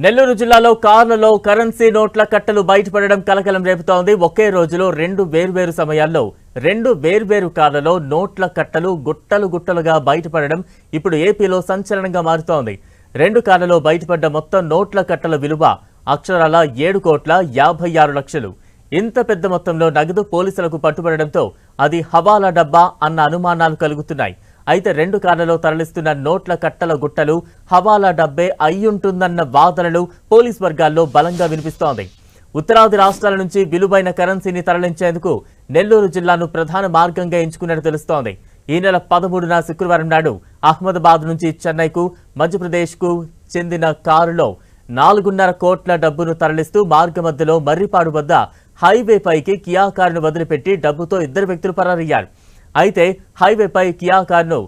నెల్లూరు జిల్లాలో కార్లలో కరెన్సీ నోట్ల కట్టలు బయటపడడం కలకలం రేపుతోంది. ఒకే రోజులో రెండు వేర్వేరు సమయాల్లో రెండు వేర్వేరు కార్లలో నోట్ల కట్టలు గుట్టలుగా బయటపడడం ఇప్పుడు ఏపీలో సంచలనంగా మారుతోంది. రెండు కార్లలో బయటపడ్డ మొత్తం నోట్ల కట్టల విలువ అక్షరాల 7,56,00,000. ఇంత పెద్ద మొత్తంలో నగదు పోలీసులకు పట్టుబడడంతో అది హవాలా డబ్బా అన్న అనుమానాలు కలుగుతున్నాయి. అయితే రెండు కార్లలో తరలిస్తున్న నోట్ల కట్టల గుట్టలు హవాలా డబ్బే అయ్యుంటుందన్న వాదనలు పోలీస్ వర్గాల్లో బలంగా వినిపిస్తోంది. ఉత్తరాది రాష్ట్రాల నుంచి విలువైన కరెన్సీని తరలించేందుకు నెల్లూరు జిల్లాను ప్రధాన మార్గంగా ఎంచుకున్నట్టు తెలుస్తోంది. ఈ నెల 13న శుక్రవారం నాడు అహ్మదాబాద్ నుంచి చెన్నైకు మధ్యప్రదేశ్కు చెందిన కారులో 4.5 కోట్ల డబ్బును తరలిస్తూ మార్గమధ్యలో మర్రిపాడు వద్ద హైవేపైకి కియా కారును వదిలిపెట్టి డబ్బుతో ఇద్దరు వ్యక్తులు పరారయ్యారు. అయితే హైవేపై కియా కారును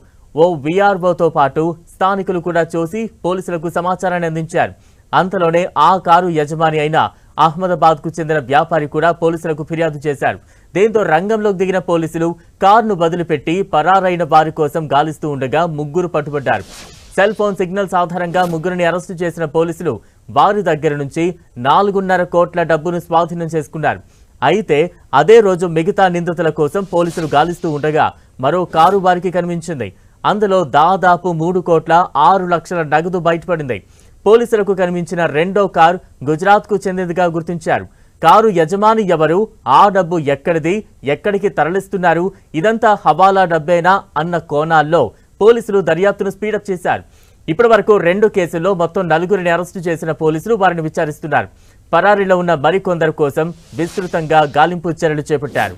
ఓ వీఆర్ఓతో పాటు స్థానికులు కూడా చూసి పోలీసులకు సమాచారాన్ని అందించారు. అంతలోనే ఆ కారు యజమాని అయిన అహ్మదాబాద్కు చెందిన వ్యాపారి కూడా పోలీసులకు ఫిర్యాదు చేశారు. దీంతో రంగంలోకి దిగిన పోలీసులు కారును వదిలిపెట్టి పరారైన వారి కోసం గాలిస్తూ ఉండగా ముగ్గురు పట్టుబడ్డారు. సెల్ ఫోన్ సిగ్నల్స్ ఆధారంగా ముగ్గురిని అరెస్టు చేసిన పోలీసులు వారి దగ్గర నుంచి 4.5 కోట్ల డబ్బును స్వాధీనం చేసుకున్నారు. అయితే అదే రోజు మిగతా నిందితుల కోసం పోలీసులు గాలిస్తూ ఉండగా మరో కారు వారికి కనిపించింది. అందులో దాదాపు 3,06,00,000 నగదు బయటపడింది. పోలీసులకు కనిపించిన రెండో కారు గుజరాత్కు చెందినదిగా గుర్తించారు. కారు యజమాని ఎవరు, ఆ డబ్బు ఎక్కడిది, ఎక్కడికి తరలిస్తున్నారు, ఇదంతా హవాలా డబ్బేనా అన్న కోణాల్లో పోలీసులు దర్యాప్తును స్పీడప్ చేశారు. ఇప్పటి వరకు 2 కేసుల్లో మొత్తం 4గురిని అరెస్టు చేసిన పోలీసులు వారిని విచారిస్తున్నారు. పరారీలో ఉన్న మరికొందరు కోసం విస్తృతంగా గాలింపు చర్యలు చేపట్టారు.